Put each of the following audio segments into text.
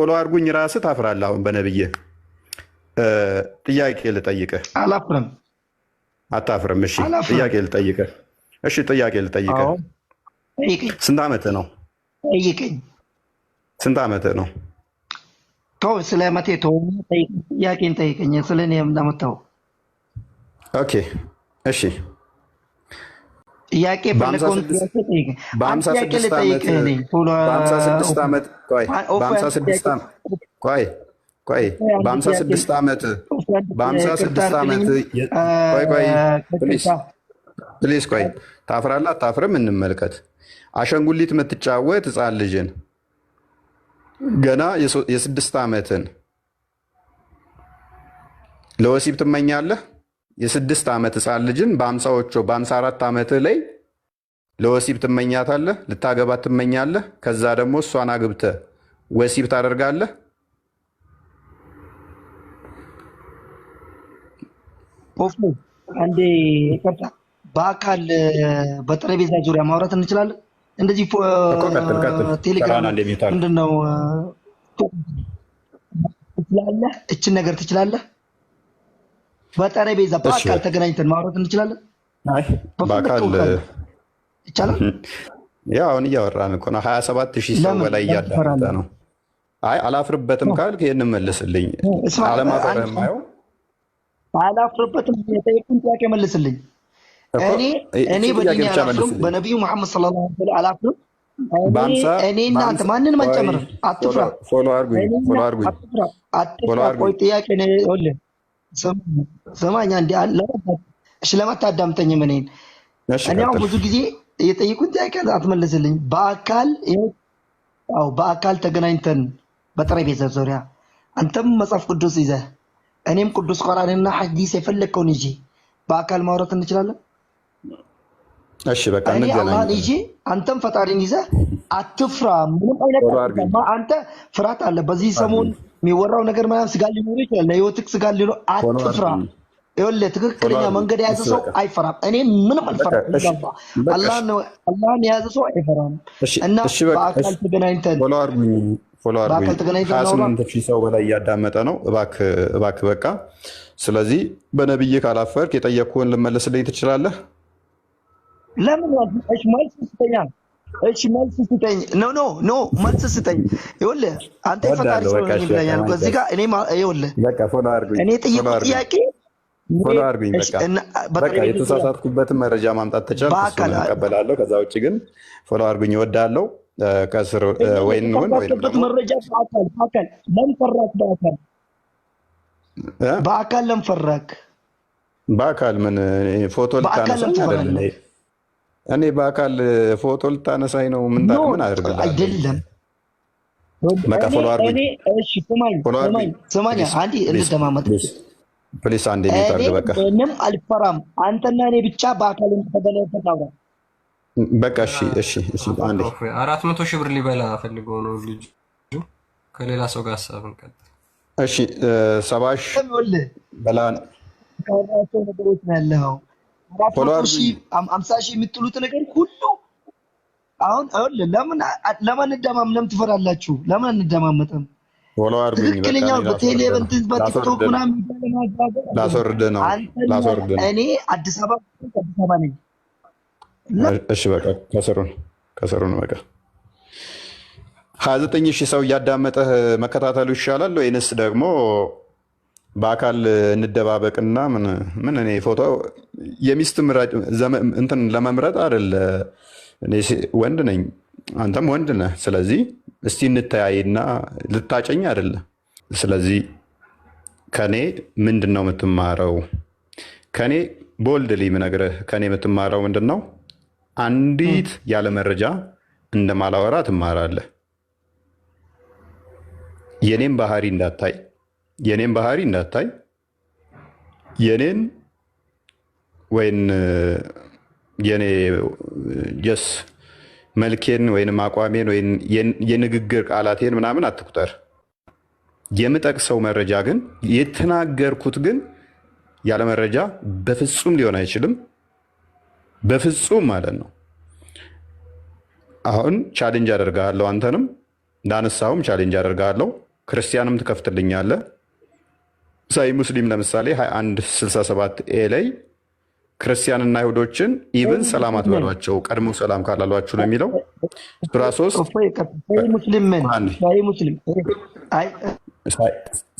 ፎሎ አድርጉኝ። ራስህ ታፍራለህ። አሁን በነብዬ ጥያቄ ልጠይቅህ። አላፍርም። አታፍርም? እሺ ጥያቄ ልጠይቅህ። እሺ ጥያቄ ልጠይቅህ። ስንት ዓመትህ ነው? ጠይቀኝ። ስንት ዓመትህ ነው? ተው፣ ስለ መቴ ተው። ጥያቄን ጠይቀኝ። ስለ እኔ እንደምታው። ኦኬ እሺ። ጥያቄ ፈለከውን ጥያቄ ጠይቀኝ። ጥያቄ ልጠይቅህ ነኝ። በ56 ዓመት ቆይ፣ በ56 ዓመት ቆይ ቆይ፣ በ56 ዓመት ቆይ ቆይ፣ ፕሊዝ ቆይ። ታፍራለህ አታፍርም? እንመልከት። አሻንጉሊት የምትጫወት ህፃን ልጅን ገና የ6 ዓመትን ለወሲብ ትመኛለህ? የ6 ዓመት ህፃን ልጅን በ50ዎቹ በ54 ዓመትህ ላይ ለወሲብ ትመኛታለህ? ልታገባት ትመኛለህ? ከዛ ደግሞ እሷን አግብተህ ወሲብ ታደርጋለህ? አንዴ ይቅርታ፣ በአካል በጠረጴዛ ዙሪያ ማውራት እንችላለን? እንደዚህ ቴሌግራም ምንድን ነው ትችላለህ? እችን ነገር ትችላለህ? በጠረጴዛ በአካል ተገናኝተን ማውራት እንችላለን? በአካል ይቻላል? ያው አሁን እያወራን እኮ ነው። 27,000 ሰው በላይ እያዳመጠ ነው። አይ አላፍርበትም ካልክ ይህን መልስልኝ። አለማፈር የማየው አላፍርበትም። የጠየቁን ጥያቄ መልስልኝ። እኔ በዲን አላፍርም፣ በነቢዩ መሐመድ ሰለላሁ ዐለይሂ ወሰለም አላፍርም። እኔ እናንተ ማንንም አንጨምርም። አትፍራ፣ አትፍራ። ቆይ ጥያቄ ስማኝ አንዴ። እሺ ለማታዳምጠኝ እኔን እኔ አሁን ብዙ ጊዜ የጠየቁን ጥያቄ አትመልስልኝ። በአካል ተገናኝተን በጠረጴዛ ዙሪያ አንተም መጽሐፍ ቅዱስ ይዘህ እኔም ቅዱስ ቁርአንና ሐዲስ የፈለግከውን ይዤ በአካል ማውራት እንችላለን? እሺ በቃ እኔ አላህን ይዤ አንተም ፈጣሪን ይዘህ አትፍራ። ምንም አይነት አንተ ፍርሃት አለ። በዚህ ሰሞን የሚወራው ነገር ምናምን ስጋ ሊኖር ይችላል። ለህይወትህ ስጋ ሊኖር አትፍራ። ይኸውልህ ትክክለኛ መንገድ የያዘ ሰው አይፈራም። እኔ ምንም አልፈራም። አላህን የያዘ ሰው አይፈራም። እና በአካል ተገናኝተን ፎሎ አድርጉኝ። 28,000 ሰው በላይ እያዳመጠ ነው። እባክህ በቃ። ስለዚህ በነብይ ካላፈርክ የጠየቅኩህን ልመልስልኝ ትችላለህ? ለምን መልስ ስጠኝ። እሺ መልስ ስጠኝ። ኖ መልስ ስጠኝ። ይኸውልህ አንተ ፈጣሪ ሰው ነኝ ብለኛል። በዚህ ጋር እኔ ይኸውልህ እኔ ጠየቁት ጥያቄ ፎሎ አድርጉኝ። በቃ የተሳሳትኩበትን መረጃ ማምጣት ተቻልኩ፣ እሱን እቀበላለሁ። ከዛ ውጭ ግን ፎሎ አድርጉኝ እወዳለሁ። ከስር ወይን መረጃ በአካል ለምን ፈራክ? በአካል ለምን ፈራክ? በአካል ምን ፎቶ ልታነሳኝ አይደለም? እኔ በአካል ፎቶ ልታነሳኝ ነው? ምን አድርግልህ? አይደለም በቃ ፎሎ አድርጉኝ። እሺ ስማኝ አንዴ እንደማመጥ ፕሊስ አንዴ ሚታርግ። በቃ ምንም አልፈራም። አንተና እኔ ብቻ በአካል ተገናኝተን አውራ። በቃ እሺ አንዴ 400,000 ብር ሊበላ ፈልገው ነው ልጁ ከሌላ ሰው ጋር ሀሳብን ቀጥል። እሺ 70,000 በላን ካራቸው ነገሮች ነው ያለው። 50,000 የምትሉት ነገር ሁሉ አሁን ለምን እንደማምለም ትፈራላችሁ? ለምን እንደማመጠም ፎሎ አድርጉኝ። ትክክለኛው በቴሌቪዥን በቲክቶክ ምናምን ላስወርድ ነው። እኔ አዲስ አበባ ነኝ። እሺ በቃ ከስሩ ነው። በቃ 29,000 ሰው እያዳመጠህ መከታተሉ ይሻላል ወይንስ ደግሞ በአካል እንደባበቅና ምን እኔ ፎቶ የሚስት እንትን ለመምረጥ አይደለ? እኔ ወንድ ነኝ፣ አንተም ወንድ ነህ። ስለዚህ እስቲ እንተያይና ልታጨኝ አይደለ? ስለዚህ ከኔ ምንድን ነው የምትማረው? ከኔ ቦልድሊ ምነግርህ ከኔ የምትማረው ምንድን ነው? አንዲት ያለ መረጃ እንደማላወራ ትማራለህ። የኔን ባህሪ እንዳታይ የኔን ወይን የኔ ጀስ መልኬን ወይም አቋሜን ወይም የንግግር ቃላቴን ምናምን አትቁጠር። የምጠቅሰው መረጃ ግን የተናገርኩት ግን ያለ መረጃ በፍጹም ሊሆን አይችልም። በፍጹም ማለት ነው። አሁን ቻሌንጅ አደርጋለሁ፣ አንተንም እንዳነሳውም ቻሌንጅ አደርጋለሁ። ክርስቲያንም ትከፍትልኛለህ። ሳይ ሙስሊም ለምሳሌ 2167 ኤ ላይ ክርስቲያንና አይሁዶችን ኢብን ሰላም አትበሏቸው ቀድሞ ሰላም ካላሏችሁ ነው የሚለው። ሱራ 3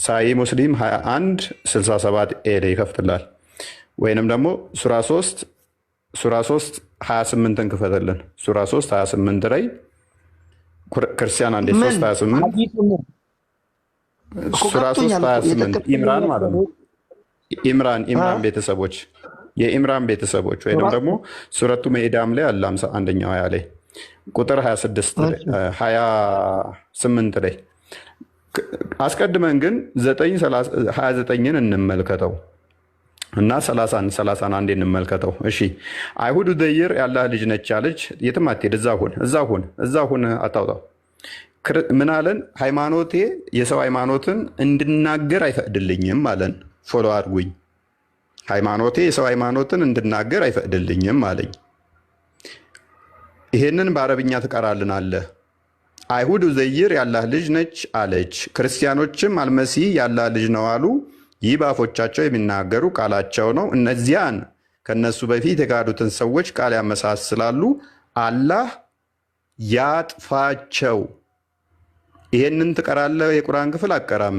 ሳይ ሙስሊም 2167 ኤ ላይ ይከፍትላል። ወይንም ደግሞ ሱራ 3 28ን ክፈትልን። ሱራ 3 28 ላይ ክርስቲያን አንዴ 3 28 ሱራ 3 28 ኢምራን ማለት ነው። ኢምራን ቤተሰቦች የኢምራን ቤተሰቦች ወይም ደግሞ ሱረቱ መኢዳም ላይ አለ 51ኛው አያ ላይ ቁጥር 28 ላይ አስቀድመን ግን 29ን እንመልከተው እና 30 አንዴ እንመልከተው። እሺ አይሁድ ዘይር ያላህ ልጅ ነች አለች። የትም አትሄድ፣ እዛ ሁን አታውጣው። ምን አለን? ሃይማኖቴ የሰው ሃይማኖትን እንድናገር አይፈቅድልኝም አለን። ፎሎ አድርጉኝ። ሃይማኖቴ የሰው ሃይማኖትን እንድናገር አይፈቅድልኝም አለኝ። ይሄንን በአረብኛ ትቀራልን አለ። አይሁድ ዘይር ያላህ ልጅ ነች አለች። ክርስቲያኖችም አልመሲህ ያላህ ልጅ ነው አሉ። ይህ በአፎቻቸው የሚናገሩ ቃላቸው ነው። እነዚያን ከነሱ በፊት የካዱትን ሰዎች ቃል ያመሳስላሉ። አላህ ያጥፋቸው። ይሄንን ትቀራለህ? የቁርአን ክፍል አቀራም።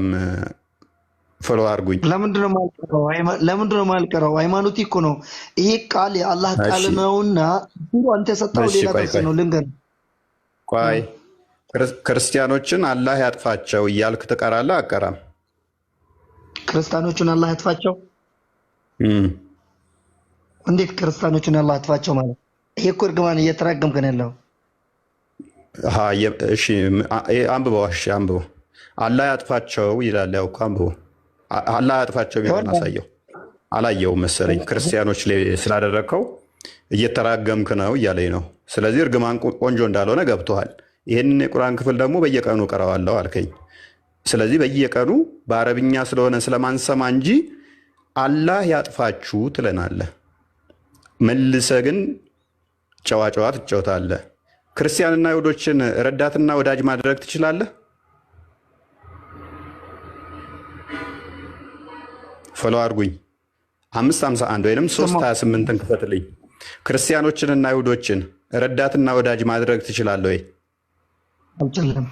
ፎሎ አድርጉኝ። ለምንድነው ማልቀረው? ሃይማኖት እኮ ነው ይሄ ቃል የአላህ ቃል ነውና አንተ የሰጠው ሌላ ጥቅስ ነው። ልንገር፣ ቆይ ክርስቲያኖችን አላህ ያጥፋቸው እያልክ ትቀራለህ? አቀራም። ክርስቲያኖችን አላህ ያጥፋቸው? እንዴት ክርስቲያኖችን አላህ ያጥፋቸው ማለት? ይሄ እኮ እርግማን እየተራገምክ ነው ያለው። እሺ አንብበው። እሺ አንብበው። አላህ ያጥፋቸው ይላል። ያው አንብበው። አላህ ያጥፋቸው የሚለውን አሳየው። አላየው መሰለኝ። ክርስቲያኖች ላይ ስላደረግከው እየተራገምክ ነው እያለኝ ነው። ስለዚህ እርግማን ቆንጆ እንዳልሆነ ገብቶሃል። ይህንን የቁርአን ክፍል ደግሞ በየቀኑ ቀረዋለሁ አልከኝ። ስለዚህ በየቀኑ በአረብኛ ስለሆነ ስለማንሰማ እንጂ አላህ ያጥፋችሁ ትለናለህ። መልሰህ ግን ጨዋ ትጫወታለህ። ክርስቲያንና አይሁዶችን ረዳትና ወዳጅ ማድረግ ትችላለህ? ፎሎ አድርጉኝ። 551 ወይም 328ን ክፈትልኝ። ክርስቲያኖችንና አይሁዶችን ረዳትና ወዳጅ ማድረግ ትችላለህ ወይ? አልችልም።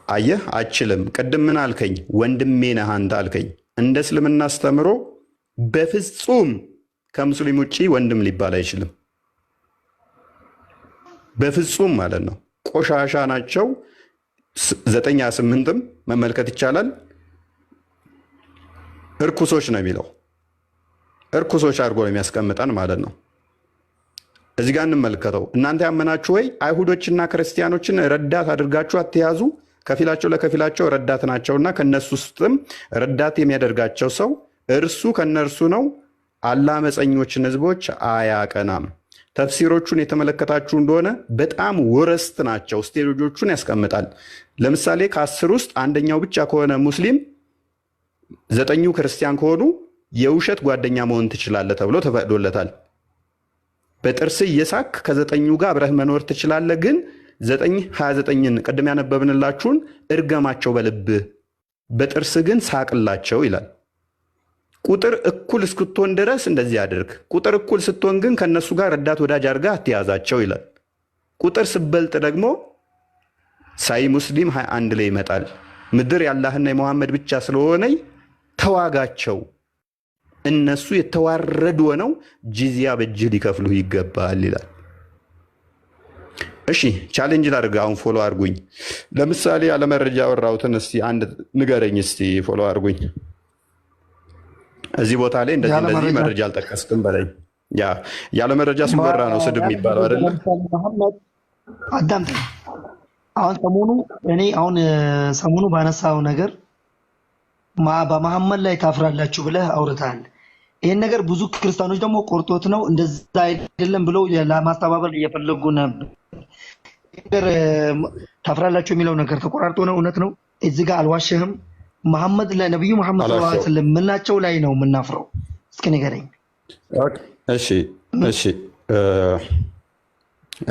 አየህ፣ አችልም። ቅድም ምን አልከኝ? ወንድሜ ነህ አንተ አልከኝ። እንደ እስልምና አስተምሮ በፍጹም ከሙስሊም ውጭ ወንድም ሊባል አይችልም። በፍጹም ማለት ነው። ቆሻሻ ናቸው። 9:8ም መመልከት ይቻላል። እርኩሶች ነው የሚለው። እርኩሶች አድርጎ ነው የሚያስቀምጠን ማለት ነው። እዚህ ጋር እንመልከተው። እናንተ ያመናችሁ ወይ አይሁዶችና ክርስቲያኖችን ረዳት አድርጋችሁ አትያዙ፣ ከፊላቸው ለከፊላቸው ረዳት ናቸውና ከነሱ ውስጥም ረዳት የሚያደርጋቸው ሰው እርሱ ከነርሱ ነው። አላህ አመፀኞችን ህዝቦች አያቀናም። ተፍሲሮቹን የተመለከታችሁ እንደሆነ በጣም ወረስት ናቸው። ስቴጆቹን ያስቀምጣል። ለምሳሌ ከ10 ውስጥ አንደኛው ብቻ ከሆነ ሙስሊም፣ 9 ክርስቲያን ከሆኑ የውሸት ጓደኛ መሆን ትችላለህ ተብሎ ተፈቅዶለታል። በጥርስ እየሳክ ከ9 ጋር አብረህ መኖር ትችላለህ። ግን 9:29ን ቅድም ያነበብንላችሁን እርገማቸው በልብህ በጥርስ ግን ሳቅላቸው ይላል። ቁጥር እኩል እስክትሆን ድረስ እንደዚህ አድርግ። ቁጥር እኩል ስትሆን ግን ከነሱ ጋር ረዳት ወዳጅ አድርጋ አትያዛቸው ይላል። ቁጥር ስበልጥ ደግሞ ሳይ ሙስሊም 21 ላይ ይመጣል። ምድር የአላህና የመሐመድ ብቻ ስለሆነ ተዋጋቸው፣ እነሱ የተዋረዱ ሆነው ጂዚያ በእጅህ ሊከፍሉ ይገባል ይላል። እሺ ቻሌንጅ ላድርግ። አሁን ፎሎ አድርጉኝ። ለምሳሌ ያለመረጃ ያወራሁትን እስቲ አንድ ንገረኝ። እስቲ ፎሎ አድርጉኝ። እዚህ ቦታ ላይ እንደዚህ መረጃ አልጠቀስክም በለኝ። ያለ መረጃ ሲወራ ነው ስድብ የሚባለው አይደለ? አዳምጠኝ። ሰሞኑ ባነሳው ነገር በመሐመድ ላይ ታፍራላችሁ ብለህ አውርተሃል። ይህን ነገር ብዙ ክርስቲያኖች ደግሞ ቆርጦት ነው እንደዛ አይደለም ብለው ለማስተባበል እየፈለጉ ነበር። ታፍራላችሁ የሚለው ነገር ተቆራርጦ ነው። እውነት ነው። እዚህ ጋር አልዋሸህም። መሐመድ ላይ ነብዩ መሐመድ ሰለላሁ ዐለይሂ ወሰለም ምናቸው ላይ ነው የምናፍረው? እስኪ ንገረኝ።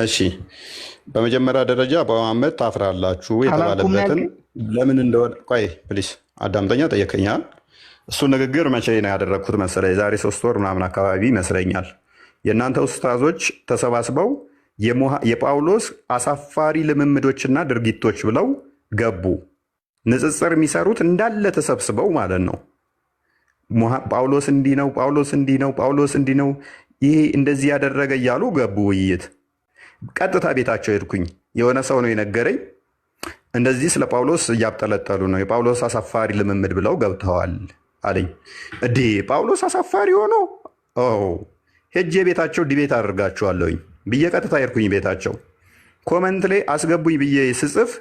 እሺ በመጀመሪያ ደረጃ በመሐመድ ታፍራላችሁ የተባለበትን ለምን እንደሆነ ቆይ ፕሊስ አዳምጠኛ ጠየቀኛል። እሱ ንግግር መቼ ነው ያደረግኩት መሰለህ? የዛሬ 3 ወር ምናምን አካባቢ ይመስለኛል። የእናንተ ኡስታዞች ተሰባስበው የጳውሎስ አሳፋሪ ልምምዶችና ድርጊቶች ብለው ገቡ። ንጽጽር የሚሰሩት እንዳለ ተሰብስበው ማለት ነው። ጳውሎስ እንዲህ ነው፣ ጳውሎስ እንዲህ ነው፣ ጳውሎስ እንዲህ ነው፣ ይሄ እንደዚህ ያደረገ እያሉ ገቡ ውይይት። ቀጥታ ቤታቸው ሄድኩኝ። የሆነ ሰው ነው የነገረኝ። እንደዚህ ስለ ጳውሎስ እያብጠለጠሉ ነው፣ የጳውሎስ አሳፋሪ ልምምድ ብለው ገብተዋል አለኝ። እዴ ጳውሎስ አሳፋሪ ሆኖ ሄጄ ቤታቸው ዲቤት አደርጋቸዋለሁኝ ብዬ ቀጥታ ሄድኩኝ ቤታቸው። ኮመንት ላይ አስገቡኝ ብዬ ስጽፍ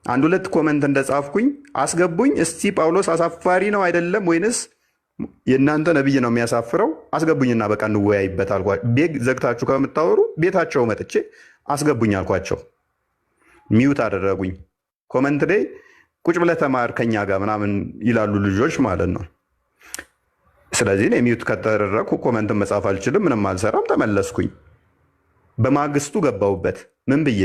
1-2 ኮመንት እንደጻፍኩኝ አስገቡኝ። እስቲ ጳውሎስ አሳፋሪ ነው አይደለም ወይንስ የእናንተ ነብይ ነው የሚያሳፍረው? አስገቡኝና በቃ እንወያይበት አልኳቸው። ቤት ዘግታችሁ ከምታወሩ ቤታቸው መጥቼ አስገቡኝ አልኳቸው። ሚውት አደረጉኝ። ኮመንት ላይ ቁጭ ብለህ ተማር ከኛ ጋር ምናምን ይላሉ ልጆች ማለት ነው። ስለዚህ እኔ ሚውት ከተደረግኩ ኮመንትን መጻፍ አልችልም፣ ምንም አልሰራም። ተመለስኩኝ። በማግስቱ ገባሁበት። ምን ብዬ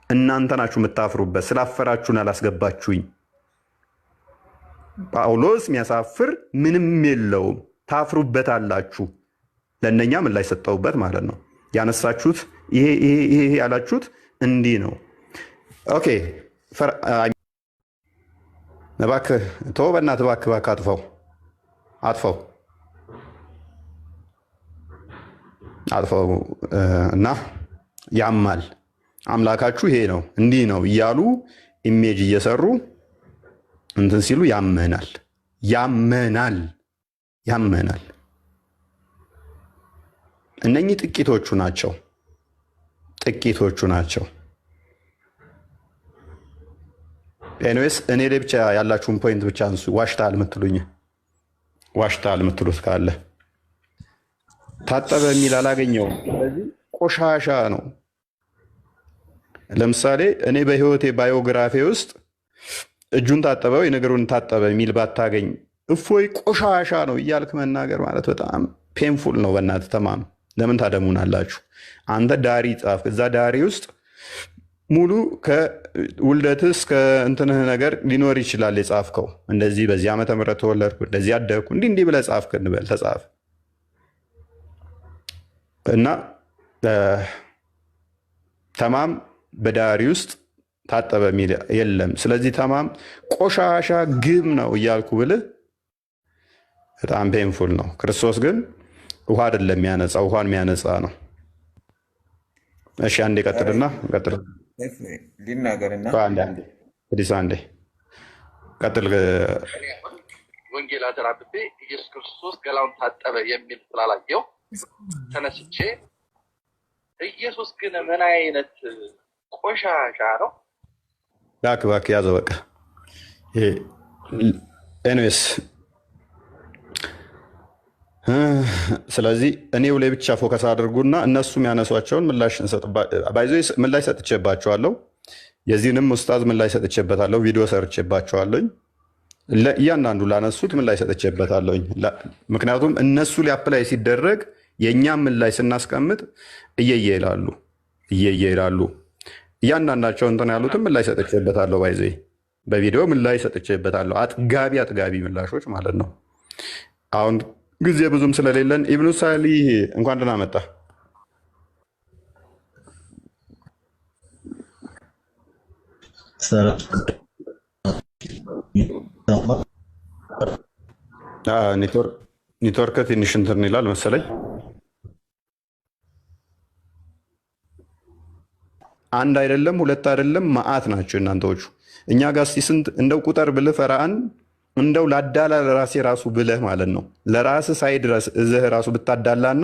እናንተ ናችሁ የምታፍሩበት፣ ስላፈራችሁን አላስገባችሁኝ። ጳውሎስ የሚያሳፍር ምንም የለውም፣ ታፍሩበት አላችሁ። ለእነኛ ምን ላይ ሰጠውበት ማለት ነው። ያነሳችሁት ይሄ ያላችሁት እንዲህ ነው። ኦኬ እባክህ ተወው፣ በእናትህ እባክህ አጥፈው እና ያማል። አምላካችሁ ይሄ ነው እንዲህ ነው እያሉ ኢሜጅ እየሰሩ እንትን ሲሉ ያመናል። እነኚህ ጥቂቶቹ ናቸው። ኤኒዌይስ እኔ ላይ ብቻ ያላችሁን ፖይንት ብቻ አንሱ። ዋሽታል የምትሉት ካለ ታጠበ የሚል አላገኘውም። ስለዚህ ቆሻሻ ነው። ለምሳሌ እኔ በህይወቴ ባዮግራፊ ውስጥ እጁን ታጠበ ወይ ነገሩን ታጠበ የሚል ባታገኝ እፎይ ቆሻሻ ነው እያልክ መናገር ማለት በጣም ፔንፉል ነው። በእናትህ ተማም ለምን ታደሙናላችሁ? አንተ ዳሪ ጻፍ። እዛ ዳሪ ውስጥ ሙሉ ከውልደትህ እስከ እንትንህ ነገር ሊኖር ይችላል የጻፍከው። እንደዚህ በዚህ ዓመተ ምህረት ተወለድኩ፣ እንደዚህ አደግኩ፣ እንዲህ ብለህ ጻፍክ እንበል፣ ተጻፈ እና ተማም በዳሪ ውስጥ ታጠበ የሚል የለም። ስለዚህ ተማም ቆሻሻ ግም ነው እያልኩ ብልህ በጣም ፔንፉል ነው። ክርስቶስ ግን ውሃ አይደለም የሚያነጻ፣ ውሃን የሚያነጻ ነው። እሺ አንዴ ቀጥልና ሊናገርና አንዴ ቀጥል። ወንጌል አደራብቤ ኢየሱስ ክርስቶስ ገላውን ታጠበ የሚል ስላላየው ተነስቼ ኢየሱስ ግን ምን አይነት ቆሻሻ ነው? እባክህ ያዘው በቃ። ኤኒዌይስ ስለዚህ እኔው ላይ ብቻ ፎከስ አድርጉና እነሱ የሚያነሷቸውን ምላሽ ሰጥቼባቸዋለሁ። የዚህንም ኡስታዝ ምላሽ ሰጥቼበታለሁ። ቪዲዮ ሰርቼባቸዋለኝ። እያንዳንዱ ላነሱት ምላሽ ሰጥቼበታለሁኝ። ምክንያቱም እነሱ ሊያፕላይ ሲደረግ የእኛም ምላሽ ስናስቀምጥ እየየ ይላሉ። እያንዳንዳቸው እንትን ያሉትም ምላሽ ሰጥቼበታለሁ። ባይዘ በቪዲዮ ምላሽ ሰጥቼበታለሁ። አጥጋቢ ምላሾች ማለት ነው። አሁን ጊዜ ብዙም ስለሌለን ኢብኑ ሳሊህ እንኳን ደህና መጣ። ኔትወርክ ትንሽ እንትን ይላል መሰለኝ። አንድ አይደለም ሁለት አይደለም መዓት ናቸው እናንተዎቹ። እኛ ጋር እስኪ ስንት እንደው ቁጥር ብልህ ፈርዖን እንደው ላዳላ ለራሴ ራሱ ብለህ ማለት ነው ለራስ ሳይድ እዝህ ራሱ ብታዳላና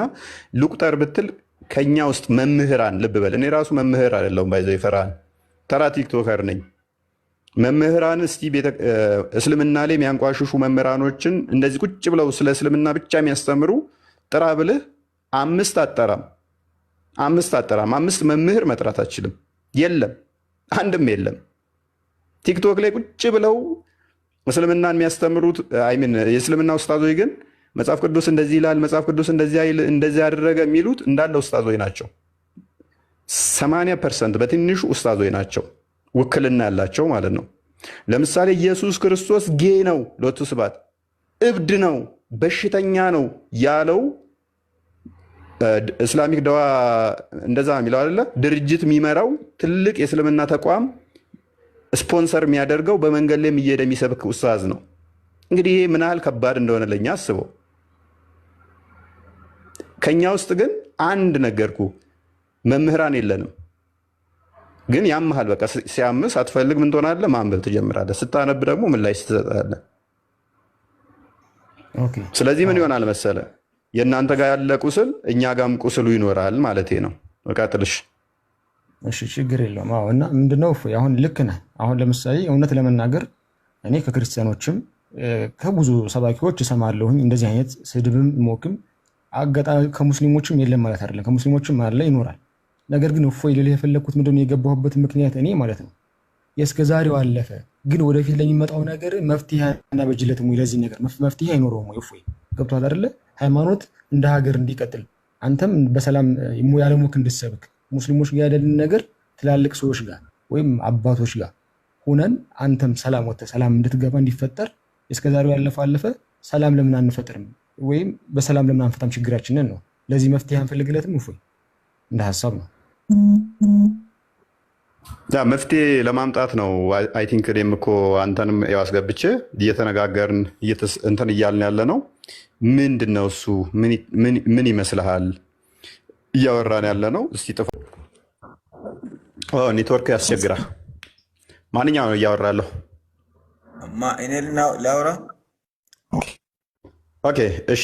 ልቁጠር ብትል ከኛ ውስጥ መምህራን ልብ በል። እኔ ራሱ መምህር አይደለሁም፣ ባይዘው ፈርዖን ተራ ቲክቶከር ነኝ። መምህራን እስቲ እስልምና ላይ የሚያንቋሽሹ መምህራኖችን እንደዚህ ቁጭ ብለው ስለ እስልምና ብቻ የሚያስተምሩ ጥራ ብልህ አምስት አጠራም። አምስት መምህር መጥራት አችልም። የለም አንድም የለም። ቲክቶክ ላይ ቁጭ ብለው እስልምናን የሚያስተምሩት የእስልምና ኡስታዞች ግን መጽሐፍ ቅዱስ እንደዚህ ይላል፣ መጽሐፍ ቅዱስ እንደዚህ ያደረገ የሚሉት እንዳለ ኡስታዞች ናቸው። 80% በትንሹ ኡስታዞች ናቸው፣ ውክልና ያላቸው ማለት ነው። ለምሳሌ ኢየሱስ ክርስቶስ ጌ ነው፣ ሎቱ ስብሐት እብድ ነው፣ በሽተኛ ነው ያለው እስላሚክ ደዋ እንደዛ የሚለው አይደለ? ድርጅት የሚመራው ትልቅ የእስልምና ተቋም ስፖንሰር የሚያደርገው በመንገድ ላይ እየሄደ የሚሰብክ ኡስታዝ ነው። እንግዲህ ይሄ ምን ያህል ከባድ እንደሆነ ለእኛ አስበው። ከኛ ውስጥ ግን አንድ ነገርኩ መምህራን የለንም። ግን ያምሃል በቃ ሲያምስ አትፈልግ ምን ትሆናለህ? ማንበብ ትጀምራለህ። ስታነብ ደግሞ ምላሽ ትሰጣለህ። ስለዚህ ምን ይሆናል መሰለ የእናንተ ጋር ያለ ቁስል እኛ ጋም ቁስሉ ይኖራል ማለት ነው። ቀጥልሽ። እሺ ችግር የለውም። አዎ እና ምንድነው አሁን ልክ ነህ። አሁን ለምሳሌ እውነት ለመናገር እኔ ከክርስቲያኖችም ከብዙ ሰባኪዎች እሰማለሁኝ እንደዚህ አይነት ስድብም ሞክም አጋጣሚ ከሙስሊሞችም የለም ማለት አይደለም፣ ከሙስሊሞችም አለ ይኖራል። ነገር ግን እፎይ ልልህ የፈለግኩት ምንድነው የገባሁበት ምክንያት እኔ ማለት ነው የእስከ ዛሬው አለፈ፣ ግን ወደፊት ለሚመጣው ነገር መፍትሄ እናበጅለትም ወይ? ለዚህ ነገር መፍትሄ አይኖረውም ወይ? እፎይ ገብቶሃል አይደለ? ሃይማኖት እንደ ሀገር እንዲቀጥል አንተም በሰላም ያለሞክ እንድትሰብክ ሙስሊሞች ጋር ያለን ነገር ትላልቅ ሰዎች ጋር ወይም አባቶች ጋር ሆነን አንተም ሰላም ወጥተህ ሰላም እንድትገባ እንዲፈጠር እስከ ዛሬው ያለፈ አለፈ። ሰላም ለምን አንፈጥርም? ወይም በሰላም ለምን አንፈታም? ችግራችንን ነው። ለዚህ መፍትሄ አንፈልግለትም? እፎይ እንደ ሀሳብ ነው። መፍትሄ ለማምጣት ነው። አይ ቲንክ እኔም እኮ አንተንም ያው አስገብቼ እየተነጋገርን እንትን እያልን ያለ ነው። ምንድን ነው እሱ? ምን ይመስልሃል? እያወራን ያለ ነው። እስቲ ጥፎ ኔትወርክ ያስቸግራል። ማንኛው ነው እያወራለሁ? እኔ ላውራ። ኦኬ እሺ።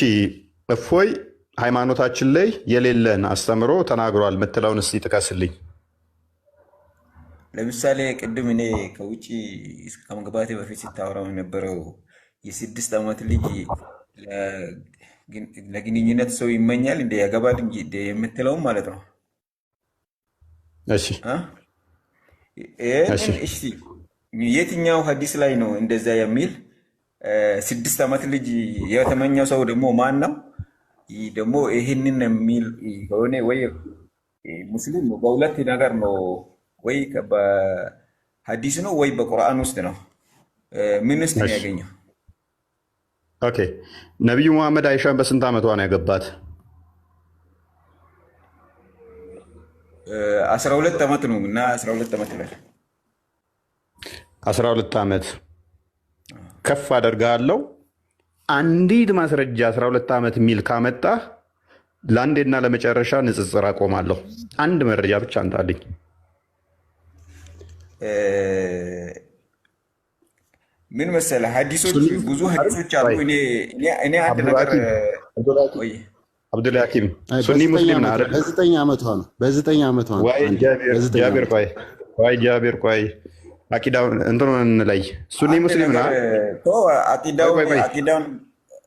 እፎይ ሃይማኖታችን ላይ የሌለን አስተምሮ ተናግሯል የምትለውን እስቲ ጥቀስልኝ። ለምሳሌ ቅድም እኔ ከውጭ ከመግባቴ በፊት ሲታወራው የነበረው የ6 ዓመት ልጅ ለግንኙነት ሰው ይመኛል እንደ ያገባል እንጂ የምትለውም ማለት ነው። እሺ የትኛው ሐዲስ ላይ ነው እንደዛ የሚል? 6 ዓመት ልጅ የተመኘው ሰው ደግሞ ማን ነው? ደግሞ ይህንን የሚል ከሆነ ወይ ሙስሊም በሁለት ነገር ነው፣ ወይ በሐዲስ ነው ወይ በቁርአን ውስጥ ነው። ምን ውስጥ ነው ያገኘው? ኦኬ ነቢዩ መሐመድ አይሻን በስንት ዓመቷ ነው ያገባት? 12 ዓመት ነው እና 12 ዓመት ላይ 12 ዓመት ከፍ አደርጋለሁ። አንዲት ማስረጃ 12 ዓመት የሚል ካመጣ ለአንዴና ለመጨረሻ ንጽጽር አቆማለሁ። አንድ መረጃ ብቻ አንጣልኝ። ምን መሰለህ ሐዲሶች ብዙ ሐዲሶች አሉ። እኔ አንድ ነገር አብዱል ሐኪም ሱኒ ሙስሊም ነው አይደል? በ9 ዓመቷ ነው። በ9 ዓመቷ ነው። ጃቢር ቆይ አቂዳውን እንትኑን ላይ ሱኒ ሙስሊም ነው። አቂዳውን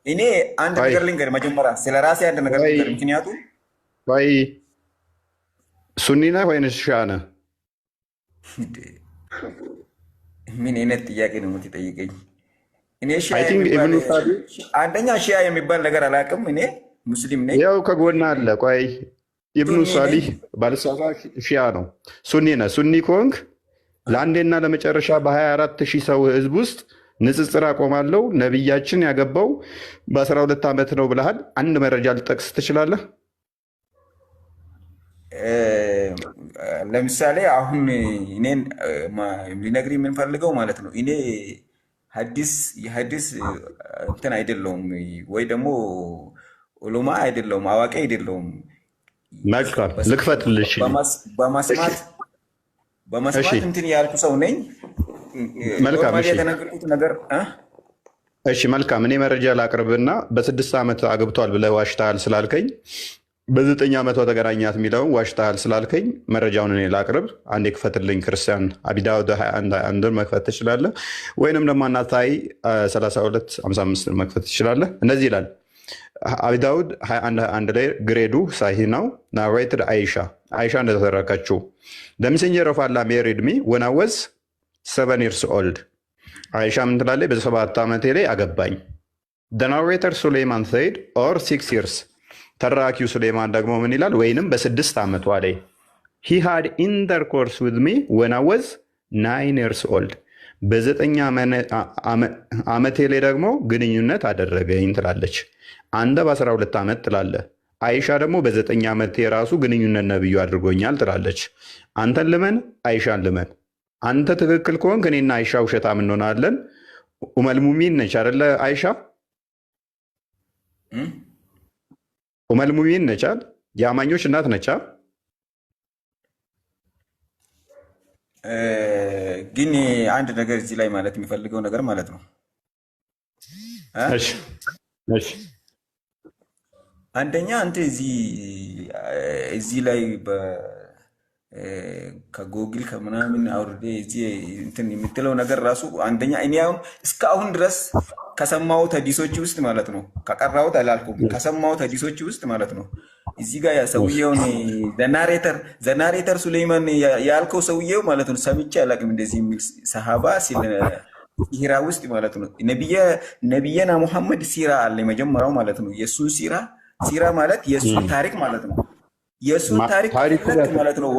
እኔ አንድ ነገር ልንገር፣ መጀመሪያ ስለ ራሴ አንድ ነገር ልንገር። ምክንያቱም ቆይ ሱኒ ነህ ወይንስ ሺዓ ነህ? ምን አይነት ጥያቄ ነው የምትጠይቀኝ? እኔ አንደኛ ሺዓ የሚባል ነገር አላውቅም። እኔ ሙስሊም ነኝ። ያው ከጎና አለ። ቆይ ኢብኑ ሳሊህ ባልሳሳት ሺዓ ነው። ሱኒ ነህ። ሱኒ ከሆንክ ለአንዴና ለመጨረሻ በ24,000 ሰው ህዝብ ውስጥ ንጽጽር አቆማለሁ። ነቢያችን ያገባው በ12 ዓመት ነው ብለሃል። አንድ መረጃ ልጠቅስ ትችላለህ? ለምሳሌ አሁን እኔን ሊነግርህ የምንፈልገው ማለት ነው እኔ የሐዲስ እንትን አይደለሁም ወይ ደግሞ ዑለማ አይደለሁም፣ አዋቂ አይደለሁም። መልካም ልክፈትልሽ። በመስማት እንትን ያልኩ ሰው ነኝ። መልካም የተነገርኩት ነገር እሺ፣ መልካም እኔ መረጃ ላቅርብና በ6 ዓመት አግብቷል ብለህ ዋሽተሃል ስላልከኝ በ9 ዓመቷ ተገናኛት የሚለውን ዋሽተሃል ስላልከኝ መረጃውን እኔ ላቅርብ። አንዴ ክፈትልኝ። ክርስቲያን አቢ ዳውድ 21 መክፈት ትችላለህ፣ ወይንም ደግሞ አናታይ 3255 መክፈት ትችላለህ። እነዚህ ይላል አቢ ዳውድ 21 ላይ ግሬዱ ሳሂ ነው። ናሬትድ አይሻ እንደተረከችው the messenger of Allah married me when I was 7 years old። አይሻ ምን ትላለች? በ7 ዓመቴ ላይ አገባኝ። the narrator ሱሌይማን said or 6 years። ተራኪው ሱሌይማን ደግሞ ምን ይላል? ወይንም በ6 ዓመቷ ላይ he had intercourse with me when I was 9 years old። በ9 ዓመቴ ላይ ደግሞ ግንኙነት አደረገኝ ትላለች። አንተ በ12 ዓመት ትላለህ። አይሻ ደግሞ በ9 ዓመቴ የራሱ ግንኙነት ነብዩ አድርጎኛል ትላለች። አንተን ልመን፣ አይሻን ልመን። አንተ ትክክል ከሆንክ እኔና አይሻ ውሸታም እንሆናለን። ኡመል ሙሚን ነች አይደለ? አይሻ ኡመል ሙሚን ነች አይደል? የአማኞች እናት ነች። ግን አንድ ነገር እዚህ ላይ ማለት የሚፈልገው ነገር ማለት ነው። እሺ እሺ፣ አንደኛ አንተ እዚህ ላይ ከጎግል ከምናምን አውርዴ እዚህ እንትን የምትለው ነገር ራሱ አንደኛ እኔ አሁን እስካሁን ድረስ ከሰማሁት ሐዲሶች ውስጥ ማለት ነው፣ ከቀራሁት አላልኩም፣ ከሰማሁት ሐዲሶች ውስጥ ማለት ነው እዚህ ጋር ሰውየውን ዘናሬተር ሱሌይማን ያልከው ሰውየው ማለት ነው ሰምቼ አላውቅም። እንደዚህ የሚል ሰሃባ ሲራ ውስጥ ማለት ነው ነቢየና ሙሐመድ ሲራ አለ መጀመሪያው ማለት ነው። የእሱን ሲራ ማለት የእሱን ታሪክ ማለት ነው። የእሱን ታሪክ ማለት ነው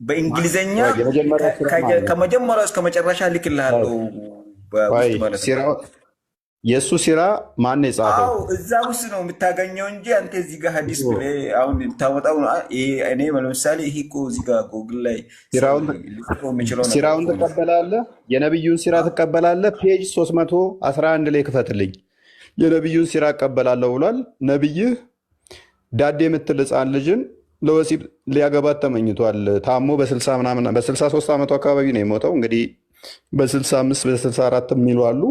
በእንግሊዝኛ ከመጀመሪያው እስከ መጨረሻ ልክልሃለሁ ማለት ነው። የእሱ ሲራ ማን የጻፈው? እዛ ውስጥ ነው የምታገኘው እንጂ አንተ እዚህ ጋር ሐዲስ ብለህ አሁን ታወጣው። እኔ ለምሳሌ ይሄ እኮ እዚህ ጋር ጎግል ላይ ሲራውን ትቀበላለህ? የነቢዩን ሲራ ትቀበላለህ? ፔጅ 311 ላይ ክፈትልኝ። የነቢዩን ሲራ እቀበላለሁ ብሏል። ነቢይህ ዳዴ የምትል ሕፃን ልጅን ለወሲብ ሊያገባት ተመኝቷል። ታሞ በ63 ዓመቱ አካባቢ ነው የሞተው። እንግዲህ በ65 በ64 የሚሉ አሉ።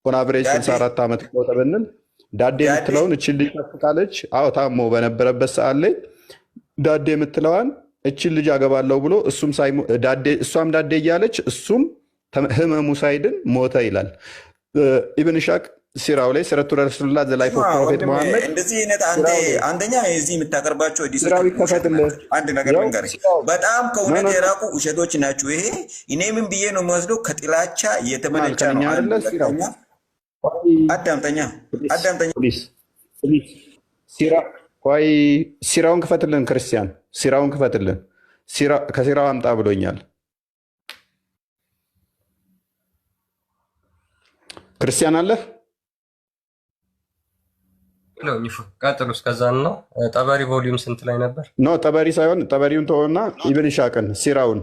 ኦን አቨሬጅ 64 ዓመት ሞተ ብንል ዳዴ የምትለውን እችን ልጅ ከፍቃለች። አዎ ታሞ በነበረበት ሰዓት ላይ ዳዴ የምትለዋን እችን ልጅ አገባለሁ ብሎ እሷም ዳዴ እያለች እሱም ህመሙ ሳይድን ሞተ ይላል ኢብን ኢሻቅ ሲራው ላይ ሲረቱ ረሱሉላህ ዘ ላይፍ ኦፍ ፕሮፌት መሐመድ። እንደዚህ አይነት አንደኛ እዚህ የምታቀርባቸው አንድ ነገር ልንገርህ፣ በጣም ከእውነት የራቁ ውሸቶች ናቸው። ይሄ እኔ ምን ብዬ ነው የምወስደው? ከጥላቻ የተመነጨ ነው። አዳምጠኛ ሲራውን ክፈትልን፣ ክርስቲያን ሲራውን ክፈትልን። ከሲራው አምጣ ብሎኛል። ክርስቲያን አለ ቀጥሉ። እስከዛ ነው ጠበሪ ቮሊዩም ስንት ላይ ነበር? ኖ ጠበሪ ሳይሆን ጠበሪውን ተወና ኢብን ኢሻቅን ሲራውን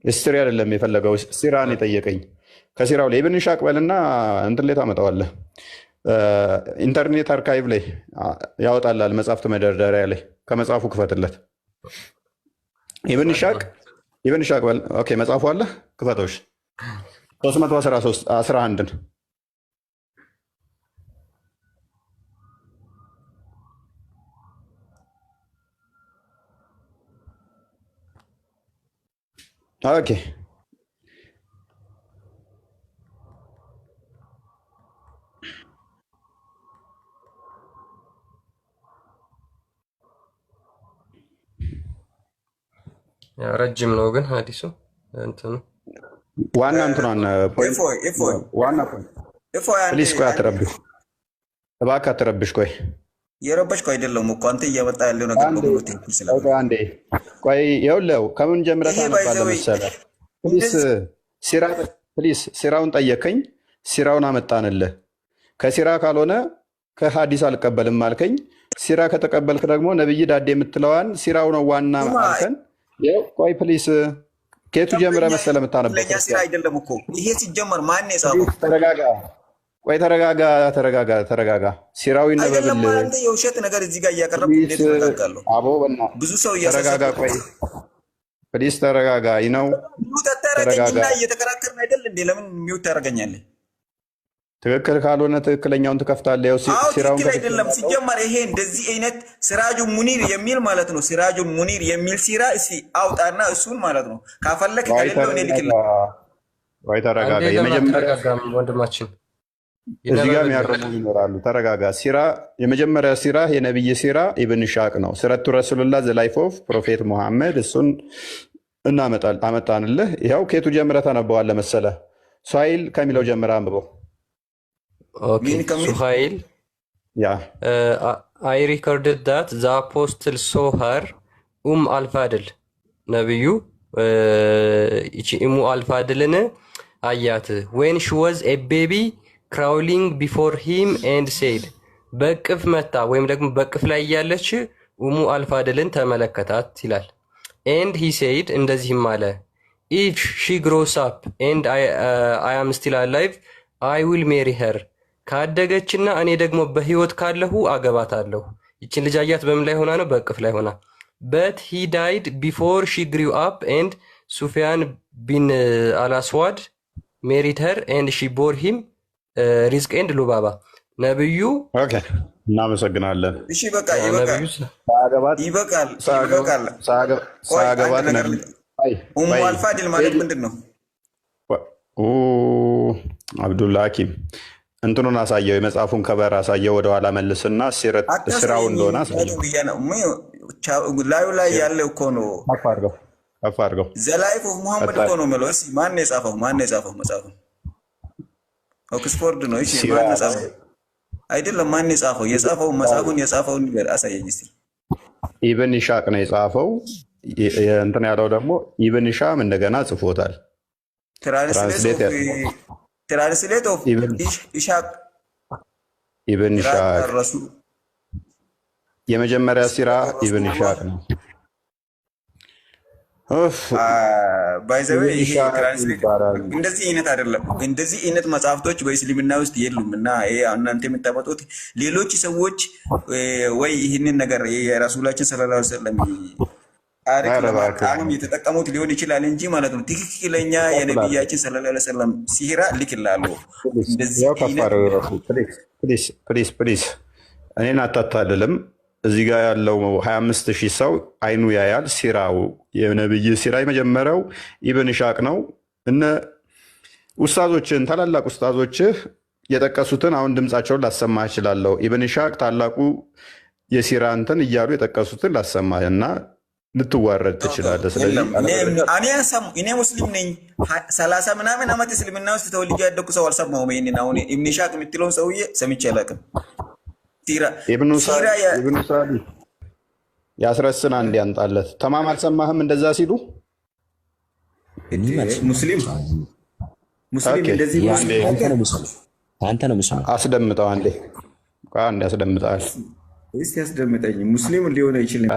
ስትሪ አይደለም የፈለገው ሲራን የጠየቀኝ ከሲራው ላይ ኢብን ኢሻቅ በልና እንትን ላይ ታመጣዋለህ። ኢንተርኔት አርካይቭ ላይ ያወጣላል። መጽሐፍት መደርደሪያ ላይ ከመጽሐፉ ክፈትለት። ኢብን ኢሻቅ በል። ኦኬ መጽሐፉ አለ ክፈቶሽ 311 ኦኬ ረጅም ነው ግን ሐዲሱ እንትኑ ዋና እንትኗን ዋና ፕሊስ ቆይ አትረብሽ፣ እባክህ አትረብሽ። ቆይ የረበሽኩ አይደለም እኮ አንተ እያመጣ ያለው ነገር በሙሉ ትክክል ስለሆነ አንዴ ቆይ ይኸውልህ ከምን ጀምረህ ታነባለህ መሰለህ? ፕሊስ ሲራውን ጠየቀኝ፣ ሲራውን አመጣንልህ። ከሲራ ካልሆነ ከሐዲስ አልቀበልም አልከኝ። ሲራ ከተቀበልክ ደግሞ ነብይ ዳዴ የምትለዋን ሲራው ነው ዋና አልከን። ቆይ ፕሊስ ከየቱ ጀምረህ መሰለህ የምታነበው? ለኛ ሲራ አይደለም እኮ ይሄ ሲጀመር ማን የጻፈው? ተረጋጋ። ቆይ ተረጋጋ። ሲራው ይነበብልህ። አንተ የውሸት ነገር እዚህ ጋር እያቀረብክ እንዴት ተረጋጋለሁ? ብዙ ሰው ተረጋጋ። ቆይ ፕሊስ ተረጋጋ። ይነው ተረጋጋ። እየተከራከርን አይደል እንዴ? ለምን ሚውት ታደርገኛለህ? ትክክል ካልሆነ ትክክለኛውን ትከፍታለህ። ሲራውን ትክክል አይደለም ሲጀመር። ይሄ እንደዚህ አይነት ሲራጁ ሙኒር የሚል ማለት ነው። ሲራጁ ሙኒር የሚል ሲራ እስቲ አውጣና እሱን ማለት ነው ካፈለክ ከሌለው እኔ ልክልህ። ወይ ተረጋጋ። የመጀመሪያ ወንድማችን እዚህ ጋር የሚያርሙ ይኖራሉ። ተረጋጋ። የመጀመሪያ ሲራ የነብይ ሲራ ኢብን ኢሻቅ ነው። ሲረቱ ረሱሉላህ ዘ ላይፍ ኦፍ ፕሮፌት ሙሐመድ። እሱን አመጣንልህ። ይኸው ከየቱ ጀምረህ ታነበዋለህ መሰለህ? ሷይል ከሚለው ጀምረህ አንብበው። ሱሃይል አይ ሪኮርድድ ዳት ዘ አፖስትል ሶ ሀር አልፋድል ነብዩ እቺ አልፋድልን አያት when she was a baby crawling before him and said በቅፍ መታ ወይም ደግሞ በቅፍ ላይ ያለች አልፋድልን ተመለከታት ይላል። and he said እንደዚህም አለ if she grows up and I am still alive I will marry her ካደገችና እኔ ደግሞ በህይወት ካለሁ አገባታለሁ። ይችን ልጅ አያት በምን ላይ ሆና ነው? በቅፍ ላይ ሆና። but he died before she grew up and Sufyan bin al-Aswad married her and she bore him rizq and lubaba ነብዩ ኦኬ እናመሰግናለን። እሺ በቃ ይበቃል። ሳገባት አልፋድል ማለት ምንድነው? አብዱል ሐኪም እንትኑን አሳየው፣ የመጽሐፉን ከበር አሳየው፣ ወደኋላ መልስና ስራው እንደሆነ አሳየው። ላዩ ላይ ያለ እኮ ነው። ከፍ አድርገው። ዘላይፍ ኦፍ ሙሐመድ እኮ ነው የምለው። እስኪ ማን ነው የጻፈው? መጽሐፉ ኦክስፎርድ ነው። እሺ ማን ነው የጻፈው? አይደለም፣ ማን ነው የጻፈው? መጽሐፉን የጻፈውን ነገር አሳየኝ እስኪ። ኢብን ኢሻቅ ነው የጻፈው። እንትን ያለው ደግሞ ኢብን ሻም እንደገና ጽፎታል። ትራንስሌት ኦፍ ኢሻቅ ኢብን ኢሻቅ የመጀመሪያ ሲራ ኢብን ኢሻቅ ነው። ባይዘዌ እንደዚህ አይነት አይደለም። እንደዚህ አይነት መጽሐፍቶች በእስልምና ውስጥ የሉም እና እናንተ የምታመጡት ሌሎች ሰዎች ወይ ይህንን ነገር የረሱላችን ሰለላሁ ዐለይሂ ወሰለም ታሪክ ለማጣመም የተጠቀሙት ሊሆን ይችላል እንጂ ማለት ነው። ትክክለኛ የነብያችን ሰለላሁ ዐለይሂ ወሰለም ሲራ ልክላሉ። እንደዚህ ፕሊዝ እኔን አታታልልም። እዚህ ጋር ያለው 25,000 ሰው አይኑ ያያል። ሲራው የነብይ ሲራ የመጀመሪያው ኢብን ኢሻቅ ነው። እነ ኡስታዞችን ታላላቅ ኡስታዞችህ የጠቀሱትን አሁን ድምጻቸውን ላሰማ እችላለሁ። ኢብን ኢሻቅ ታላቁ የሲራ እንትን እያሉ የጠቀሱትን ላሰማ እና ልትዋረድ ትችላለህ። ስለዚህ እኔ ሙስሊም ነኝ 30 ምናምን ዓመት እስልምና ውስጥ ተወልጄ ያደኩ ሰው አልሰማሁም። ይሄንን አሁን ኢብን ኢሻቅ የምትለውን ሰውዬ ሰምቼ አላውቅም። ኢብኑ ሳዲ ያስረስን አንድ ያንጣለት ተማም አልሰማህም? እንደዛ ሲሉ ሙስሊም እንደዚህ አንተ ነው ሙስሊም። አስደምጠው አንዴ ያስደምጣል። እስቲ ያስደምጠኝ። ሙስሊም ሊሆን አይችልም።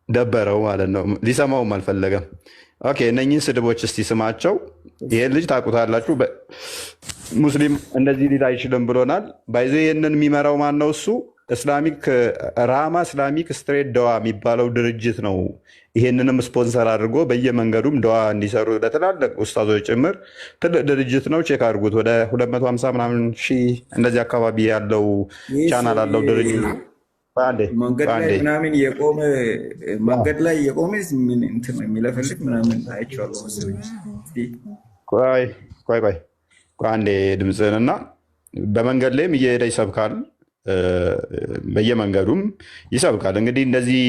ደበረው ማለት ነው። ሊሰማውም አልፈለገም። ኦኬ እነኚህን ስድቦች እስቲ ስማቸው። ይሄን ልጅ ታውቁታላችሁ። ሙስሊም እንደዚህ ሊል አይችልም ብሎናል። ባይዘ ይህንን የሚመራው ማን ነው? እሱ ራማ እስላሚክ ስትሬት ደዋ የሚባለው ድርጅት ነው። ይሄንንም ስፖንሰር አድርጎ በየመንገዱም ደዋ እንዲሰሩ ለትላልቅ ኡስታዞች ጭምር ትልቅ ድርጅት ነው። ቼክ አድርጉት። ወደ 250 ምናምን ሺህ እንደዚህ አካባቢ ያለው ቻናል አለው ድርጅት። መንገድ ላይ ምናምን የቆመ የሚለፈልግ ምናምን አይቼዋለሁ መሰለኝ። ቆይ አንዴ ድምፅህን እና በመንገድ ላይም እየሄደ ይሰብካል። በየመንገዱም ይሰብካል። እንግዲህ እንደዚህ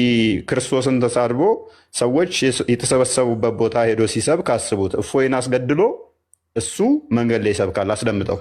ክርስቶስን ተሳድቦ ሰዎች የተሰበሰቡበት ቦታ ሄዶ ሲሰብክ አስቡት። እፎይን አስገድሎ እሱ መንገድ ላይ ይሰብካል። አስደምጠው።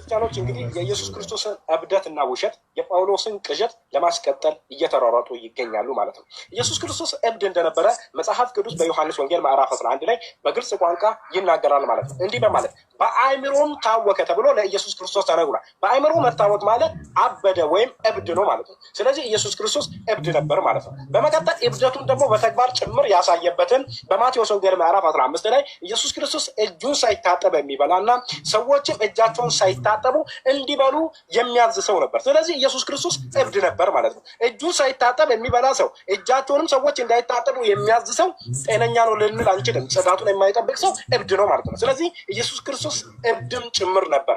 ክርስቲያኖች እንግዲህ የኢየሱስ ክርስቶስን እብደትና ውሸት የጳውሎስን ቅዠት ለማስቀጠል እየተሯሯጡ ይገኛሉ ማለት ነው። ኢየሱስ ክርስቶስ እብድ እንደነበረ መጽሐፍ ቅዱስ በዮሐንስ ወንጌል ምዕራፍ 11 ላይ በግልጽ ቋንቋ ይናገራል ማለት ነው። እንዲህ በማለት በአእምሮም ታወከ ተብሎ ለኢየሱስ ክርስቶስ ተነግሯል። በአእምሮ መታወቅ ማለት አበደ ወይም እብድ ነው ማለት ነው። ስለዚህ ኢየሱስ ክርስቶስ እብድ ነበር ማለት ነው። በመቀጠል እብደቱን ደግሞ በተግባር ጭምር ያሳየበትን በማቴዎስ ወንጌል ምዕራፍ 15 ላይ ኢየሱስ ክርስቶስ እጁን ሳይታጠብ የሚበላና ሰዎችም እጃቸውን ሳይታጠቡ እንዲበሉ የሚያዝ ሰው ነበር። ስለዚህ ኢየሱስ ክርስቶስ እብድ ነበር ማለት ነው። እጁን ሳይታጠብ የሚበላ ሰው፣ እጃቸውንም ሰዎች እንዳይታጠቡ የሚያዝ ሰው ጤነኛ ነው ልንል አንችልም። ጽዳቱን የማይጠብቅ ሰው እብድ ነው ማለት ነው። ስለዚህ ኢየሱስ ክርስቶስ እብድም ጭምር ነበር።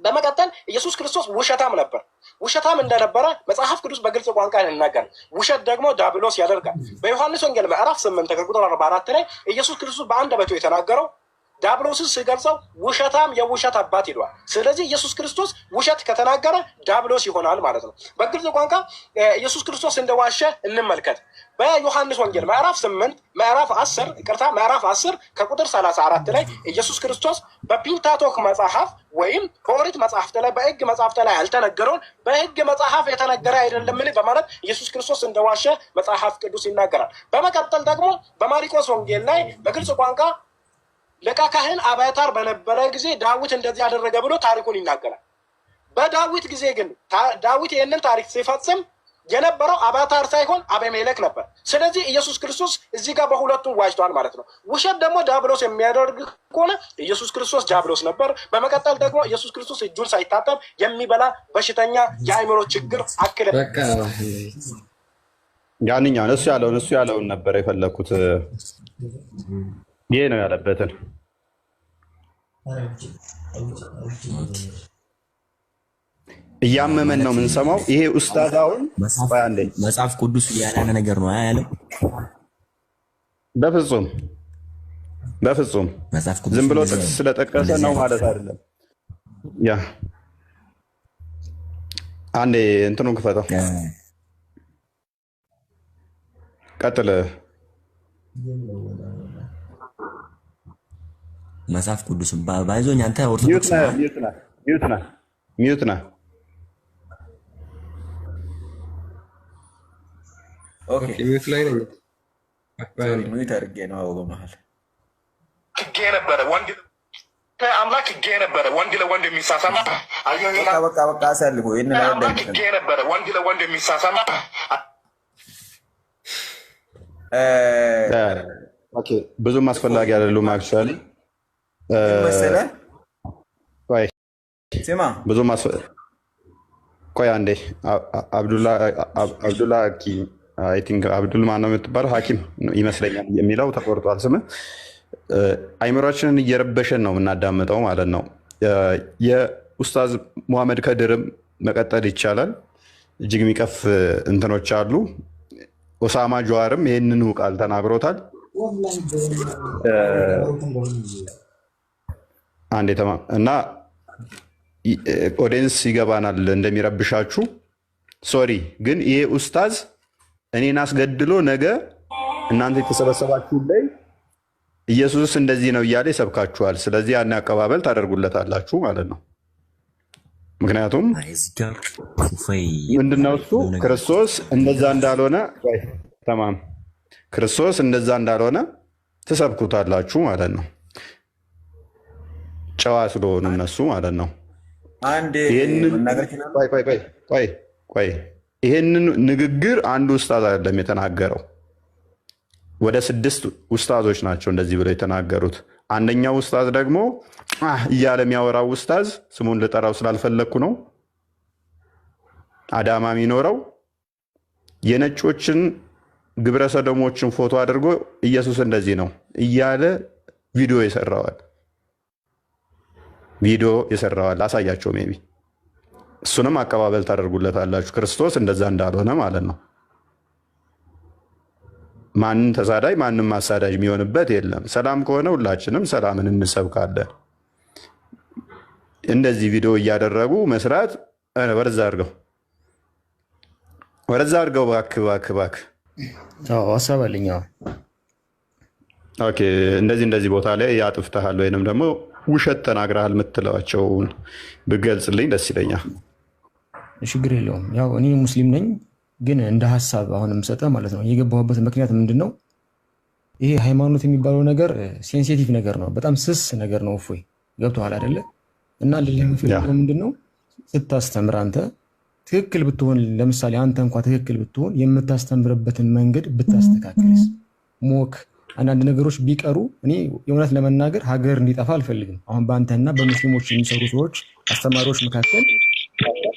በመቀጠል ኢየሱስ ክርስቶስ ውሸታም ነበር። ውሸታም እንደነበረ መጽሐፍ ቅዱስ በግልጽ ቋንቋ ይናገራል። ውሸት ደግሞ ዲያብሎስ ያደርጋል። በዮሐንስ ወንጌል ምዕራፍ 8 ከቁጥር 44 ላይ ኢየሱስ ክርስቶስ በአንደበቱ የተናገረው ዲያብሎስን ሲገልጸው ውሸታም የውሸት አባት ይለዋል። ስለዚህ ኢየሱስ ክርስቶስ ውሸት ከተናገረ ዲያብሎስ ይሆናል ማለት ነው። በግልጽ ቋንቋ ኢየሱስ ክርስቶስ እንደዋሸ እንመልከት። በዮሐንስ ወንጌል ምዕራፍ 10 ከቁጥር 34 ላይ ኢየሱስ ክርስቶስ በፒንታቶክ መጽሐፍ ወይም በኦሪት መጽሐፍት ላይ በሕግ መጽሐፍት ላይ ያልተነገረውን በሕግ መጽሐፍ የተነገረ አይደለምን በማለት ኢየሱስ ክርስቶስ እንደዋሸ መጽሐፍ ቅዱስ ይናገራል። በመቀጠል ደግሞ በማርቆስ ወንጌል ላይ በግልጽ ቋንቋ ሊቀ ካህን አብያታር በነበረ ጊዜ ዳዊት እንደዚህ ያደረገ ብሎ ታሪኩን ይናገራል። በዳዊት ጊዜ ግን ዳዊት ይህንን ታሪክ ሲፈጽም የነበረው አብያታር ሳይሆን አቤሜሌክ ነበር። ስለዚህ ኢየሱስ ክርስቶስ እዚህ ጋር በሁለቱም ዋጅቷል ማለት ነው። ውሸት ደግሞ ዲያብሎስ የሚያደርግ ከሆነ ኢየሱስ ክርስቶስ ዲያብሎስ ነበር። በመቀጠል ደግሞ ኢየሱስ ክርስቶስ እጁን ሳይታጠብ የሚበላ በሽተኛ የአእምሮ ችግር አክለ ያንኛውን እሱ ያለውን ነበር የፈለኩት። ይሄ ነው ያለበትን እያመመን ነው የምንሰማው። ይሄ ኡስታዝ አሁን መጽሐፍ ቅዱስ ያላለ ነገር ነው ያለው። በፍጹም ዝም ብሎ ጥቅስ ስለጠቀሰ ነው ማለት አይደለም። ያ አንዴ እንትኑን ክፈተው፣ ቀጥል። መጽሐፍ ቅዱስ ባይዞኝ አንተ ኦርቶዶክስ ሚዩት ነህ። ኦኬ ሚዩት ላይ ነኝ። ሚዩት አድርጌ ነው በመሀል ሕግ ነበረ አምላክ ሕግ ነበረ ወንድ ለወንድ የሚሳሳም በቃ አሳልፎ ይሄን ላይ ሕግ ነበረ ወንድ ለወንድ የሚሳሳም ኦኬ ብዙም አስፈላጊ አይደሉም። አክቹአሊ ቆይ ስማ ብዙም ቆይ አንዴ አብዱላ አይ ቲንክ አብዱል ማን ነው የምትባለው? ሐኪም ይመስለኛል የሚለው ተቆርጧል ስም። አይምሯችንን እየረበሸን ነው የምናዳምጠው ማለት ነው። የኡስታዝ ሙሐመድ ከድርም መቀጠል ይቻላል። እጅግ የሚቀፍ እንትኖች አሉ። ኦሳማ ጀዋርም ይህንኑ ቃል ተናግሮታል። አንዴ እና ኦዲየንስ ይገባናል እንደሚረብሻችሁ። ሶሪ ግን ይሄ ኡስታዝ እኔን አስገድሎ ነገ እናንተ የተሰበሰባችሁ ላይ ኢየሱስ እንደዚህ ነው እያለ ይሰብካችኋል። ስለዚህ ያን አቀባበል ታደርጉለታላችሁ ማለት ነው። ምክንያቱም ምንድነው እሱ ክርስቶስ እንደዛ እንዳልሆነ ተማም ክርስቶስ እንደዛ እንዳልሆነ ትሰብኩታላችሁ ማለት ነው። ጨዋ ስለሆኑ እነሱ ማለት ነው። ይሄንን ንግግር አንድ ኡስታዝ አይደለም የተናገረው፣ ወደ 6 ኡስታዞች ናቸው እንደዚህ ብለው የተናገሩት። አንደኛው ኡስታዝ ደግሞ እያለ የሚያወራው ኡስታዝ ስሙን ልጠራው ስላልፈለግኩ ነው፣ አዳማ የሚኖረው የነጮችን ግብረ ሰዶሞችን ፎቶ አድርጎ ኢየሱስ እንደዚህ ነው እያለ ቪዲዮ የሰራዋል። አሳያቸው ሜቢ እሱንም አቀባበል ታደርጉለታላችሁ። ክርስቶስ እንደዛ እንዳልሆነ ማለት ነው። ማንም ተሳዳጅ ማንም አሳዳጅ የሚሆንበት የለም። ሰላም ከሆነ ሁላችንም ሰላምን እንሰብካለን። እንደዚህ ቪዲዮ እያደረጉ መስራት ወደዛ አድርገው እባክህ። ሀሳብ አለኝ። ኦኬ እንደዚህ ቦታ ላይ ያጥፍተሃል ወይንም ደግሞ ውሸት ተናግረሃል የምትለዋቸውን ብገልጽልኝ ደስ ይለኛል። ችግር የለውም። ያው እኔ ሙስሊም ነኝ፣ ግን እንደ ሀሳብ አሁን የምሰጠ ማለት ነው። የገባሁበት ምክንያት ምንድን ነው? ይሄ ሃይማኖት የሚባለው ነገር ሴንሲቲቭ ነገር ነው፣ በጣም ስስ ነገር ነው። እፎይ ገብቶሃል አይደለ? እና ለምፈልገው ምንድን ነው ስታስተምር አንተ ትክክል ብትሆን፣ ለምሳሌ አንተ እንኳ ትክክል ብትሆን የምታስተምርበትን መንገድ ብታስተካክልስ ሞክ አንዳንድ ነገሮች ቢቀሩ እኔ የእውነት ለመናገር ሀገር እንዲጠፋ አልፈልግም። አሁን በአንተና በሙስሊሞች የሚሰሩ ሰዎች አስተማሪዎች መካከል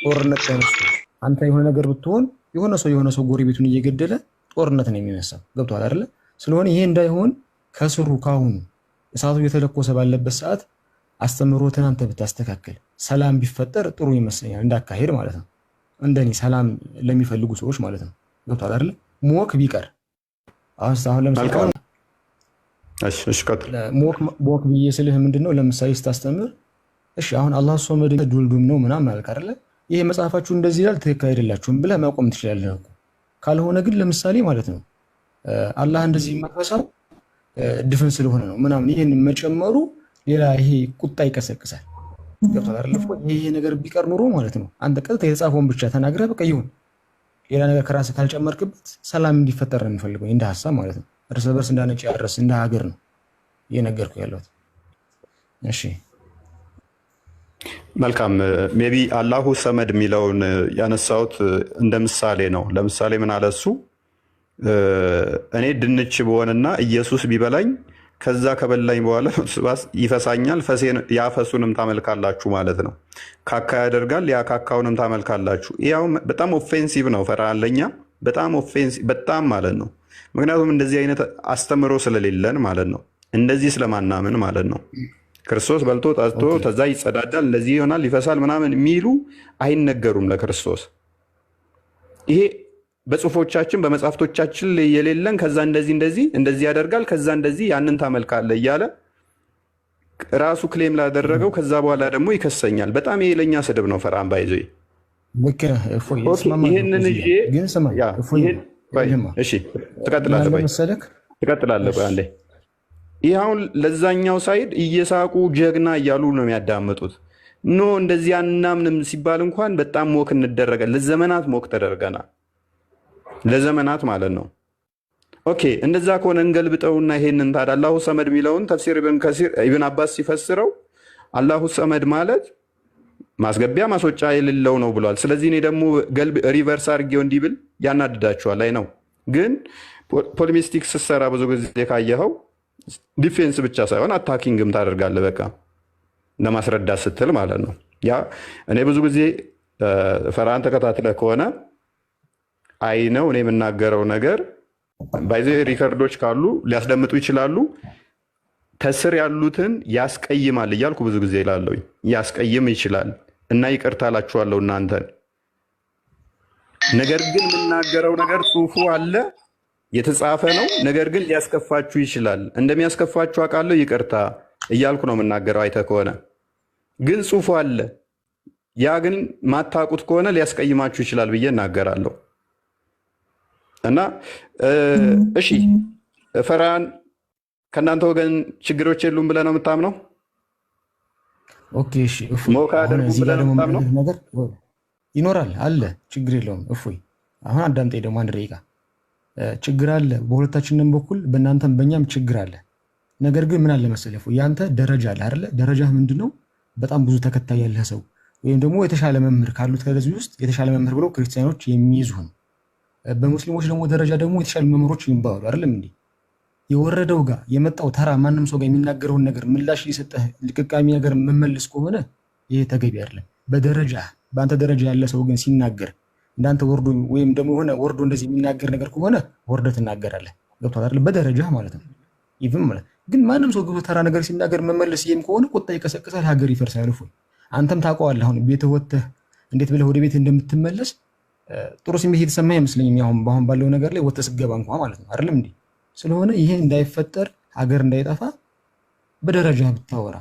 ጦርነት ተነስቶ አንተ የሆነ ነገር ብትሆን የሆነ ሰው ጎረቤቱን እየገደለ ጦርነት ነው የሚነሳው። ገብቶሃል አይደለ? ስለሆነ ይሄ እንዳይሆን ከስሩ ካሁኑ እሳቱ እየተለኮሰ ባለበት ሰዓት አስተምሮትን አንተ ብታስተካክል ሰላም ቢፈጠር ጥሩ ይመስለኛል፣ እንዳካሄድ ማለት ነው። እንደኔ ሰላም ለሚፈልጉ ሰዎች ማለት ነው። ገብቶሃል አይደለ? ሞክ ቢቀር አሁን ለምሳሌ እሺ ቀጥል። ሞክ ብዬ ስልህ ምንድነው ለምሳሌ ስታስተምር እሺ አሁን አላህ ሶመድ ዱልዱም ነው ምናምን አልክ አይደለ? ይሄ መጽሐፋችሁ እንደዚህ ይላል ትክክል አይደላችሁም ብለህ ማቆም ትችላለህ እኮ። ካልሆነ ግን ለምሳሌ ማለት ነው አላህ እንደዚህ መፈሳው ድፍን ስለሆነ ነው ምናምን ይሄን መጨመሩ ሌላ ይሄ ቁጣ ይቀሰቅሳል። ገብቶሃል አይደል? ይሄ ነገር ቢቀር ኑሮ ማለት ነው አንተ ቀጥታ የተጻፈውን ብቻ ተናግረህ በቃ ይሁን ሌላ ነገር ከራስህ ካልጨመርክበት ሰላም እንዲፈጠር ነው የሚፈልገው እንደ ሀሳብ ማለት ነው። እርስ በርስ እንዳነጭ ያረስ እንደ ሀገር ነው እየነገርኩ ያለሁት። እሺ መልካም ሜቢ አላሁ ሰመድ የሚለውን ያነሳሁት እንደ ምሳሌ ነው። ለምሳሌ ምን አለ እሱ እኔ ድንች ብሆንና ኢየሱስ ቢበላኝ ከዛ ከበላኝ በኋላ ይፈሳኛል፣ ያፈሱንም ታመልካላችሁ ማለት ነው። ካካ ያደርጋል፣ ያ ካካውንም ታመልካላችሁ። ያው በጣም ኦፌንሲቭ ነው ፈርሃን፣ ለኛ በጣም ኦፌንሲቭ በጣም ማለት ነው። ምክንያቱም እንደዚህ አይነት አስተምሮ ስለሌለን ማለት ነው። እንደዚህ ስለማናምን ማለት ነው። ክርስቶስ በልቶ ጠጥቶ ተዛ ይጸዳዳል፣ እንደዚህ ይሆናል፣ ይፈሳል ምናምን የሚሉ አይነገሩም ለክርስቶስ። ይሄ በጽሁፎቻችን በመጽሐፍቶቻችን ላይ የሌለን ከዛ እንደዚህ ያደርጋል ከዛ እንደዚህ ያንን ታመልካለህ እያለ ራሱ ክሌም ላደረገው ከዛ በኋላ ደግሞ ይከሰኛል። በጣም ይሄ ለኛ ስድብ ነው። ፈርሃን ባይዞ ይህንን ትቀጥላለህ። አንዴ ይህ አሁን ለዛኛው ሳይድ እየሳቁ ጀግና እያሉ ነው የሚያዳምጡት። ኖ እንደዚህ አናምንም ሲባል እንኳን በጣም ሞክ እንደረጋል። ለዘመናት ሞክ ተደርገናል። ለዘመናት ማለት ነው። ኦኬ እንደዛ ከሆነ እንገልብጠውና ይሄንን ታዲያ አላሁ ሰመድ የሚለውን ተፍሲር ኢብን አባስ ሲፈስረው አላሁ ሰመድ ማለት ማስገቢያ ማስወጫ የሌለው ነው ብሏል። ስለዚህ እኔ ደግሞ ሪቨርስ አድርጌው እንዲህ ብል ያናድዳቸዋል። ላይ ነው ግን ፖሊሚስቲክ ስትሰራ ብዙ ጊዜ ካየኸው ዲፌንስ ብቻ ሳይሆን አታኪንግም ታደርጋለህ። በቃ ለማስረዳት ስትል ማለት ነው። ያ እኔ ብዙ ጊዜ ፈርሃን ተከታትለህ ከሆነ አይ ነው እኔ የምናገረው ነገር ባይዘ ሪከርዶች ካሉ ሊያስደምጡ ይችላሉ። ከስር ያሉትን ያስቀይማል እያልኩ ብዙ ጊዜ እላለሁ። ያስቀይም ይችላል እና ይቅርታ እላችኋለሁ እናንተን። ነገር ግን የምናገረው ነገር ጽሁፉ አለ የተጻፈ ነው። ነገር ግን ሊያስከፋችሁ ይችላል። እንደሚያስከፋችሁ አውቃለሁ። ይቅርታ እያልኩ ነው የምናገረው። አይተህ ከሆነ ግን ጽሁፉ አለ። ያ ግን ማታውቁት ከሆነ ሊያስቀይማችሁ ይችላል ብዬ እናገራለሁ። እና እሺ ፈርሃን ከእናንተ ወገን ችግሮች የሉም ብለህ ነው የምታምነው? ኦኬ እሺ ሞካ አደረጉ ብለህ ነው የምታምነው? ነገር ይኖራል አለ፣ ችግር የለውም። እፎይ አሁን አዳምጠኝ ደግሞ አንድ ደቂቃ። ችግር አለ በሁለታችንም በኩል በእናንተም በእኛም ችግር አለ። ነገር ግን ምን አለ መሰለህ እፎይ ያንተ ደረጃ አለ አይደለ? ደረጃህ ምንድነው? በጣም ብዙ ተከታይ ያለህ ሰው ወይም ደግሞ የተሻለ መምህር ካሉት ከዚህ ውስጥ የተሻለ መምህር ብለው ክርስቲያኖች የሚይዙህን በሙስሊሞች ደግሞ ደረጃ ደግሞ የተሻሉ መምህሮች ይባሉ አይደለም እንዴ? የወረደው ጋር የመጣው ተራ ማንም ሰው ጋር የሚናገረውን ነገር ምላሽ እየሰጠህ ልቅቃሚ ነገር መመልስ ከሆነ ይሄ ተገቢ አይደለም። በደረጃ በአንተ ደረጃ ያለ ሰው ግን ሲናገር እንዳንተ ወርዶ ወይም ደግሞ ሆነ ወርዶ እንደዚህ የሚናገር ነገር ከሆነ ወርደህ ትናገራለህ። ገብቶሃል አይደል? በደረጃ ማለት ነው። ይብም ማለት ግን ማንም ሰው ገብቶ ተራ ነገር ሲናገር መመልስ ይሄም ከሆነ ቁጣ ይቀሰቅሳል፣ ሀገር ይፈርሳል። እፎይ አንተም ታውቀዋለህ። አሁን ቤትህ ወጥተህ እንዴት ብለህ ወደ ቤትህ እንደምትመለስ ጥሩ ስሜት የተሰማ አይመስለኝም። አሁን ባለው ነገር ላይ ወጥተህ ስትገባ እንኳን ማለት ነው አይደለም እንዴ? ስለሆነ ይሄ እንዳይፈጠር ሀገር እንዳይጠፋ በደረጃ ብታወራ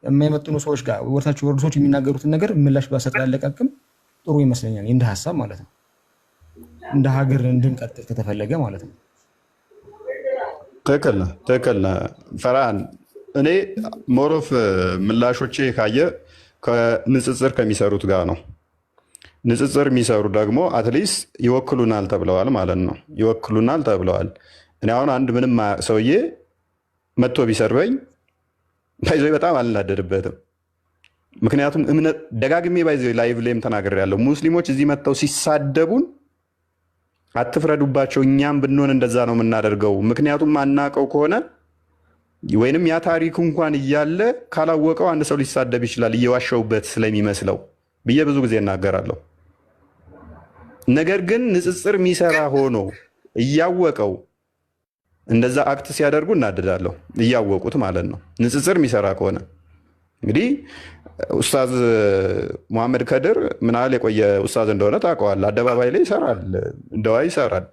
የማይመጥኑ ሰዎች ጋር ወርታቸው ወርዶ ሰዎች የሚናገሩትን ነገር ምላሽ ባሰጥ ያለቃቅም ጥሩ ይመስለኛል። እንደ ሀሳብ ማለት ነው። እንደ ሀገር እንድንቀጥል ከተፈለገ ማለት ነው። ትክክል ነህ ፈርሃን። እኔ ሞሮፍ ምላሾቼ ካየ ከንጽጽር ከሚሰሩት ጋር ነው። ንጽጽር የሚሰሩ ደግሞ አትሊስት ይወክሉናል ተብለዋል ማለት ነው። ይወክሉናል ተብለዋል። እኔ አሁን አንድ ምንም ሰውዬ መጥቶ ቢሰርበኝ ባይዞ በጣም አልናደድበትም። ምክንያቱም እምነት ደጋግሜ ባይዞ ላይቭ ላይም ተናግሬያለሁ። ሙስሊሞች እዚህ መጥተው ሲሳደቡን አትፍረዱባቸው፣ እኛም ብንሆን እንደዛ ነው የምናደርገው። ምክንያቱም ማናቀው ከሆነ ወይንም ያ ታሪክ እንኳን እያለ ካላወቀው አንድ ሰው ሊሳደብ ይችላል እየዋሸውበት ስለሚመስለው ብዬ ብዙ ጊዜ እናገራለሁ። ነገር ግን ንጽጽር የሚሰራ ሆኖ እያወቀው እንደዛ አክት ሲያደርጉ እናድዳለሁ። እያወቁት ማለት ነው። ንጽጽር የሚሰራ ከሆነ እንግዲህ ኡስታዝ ሙሐመድ ከድር ምን ያህል የቆየ ኡስታዝ እንደሆነ ታውቀዋለህ። አደባባይ ላይ ይሰራል፣ እንደዋ ይሰራል።